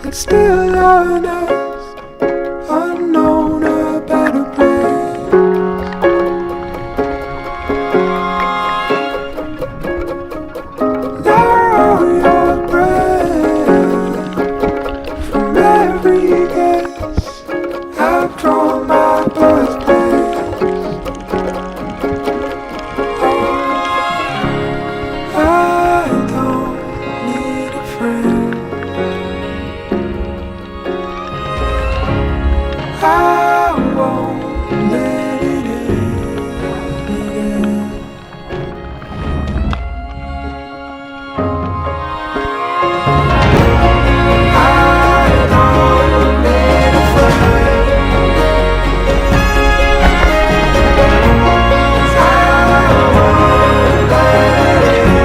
It's still honest, unknown, a better place. Narrow your breath from every guess. I've drawn my birthplace. I don't need a friend. I won't let it end again. I don't need a friend. I won't let it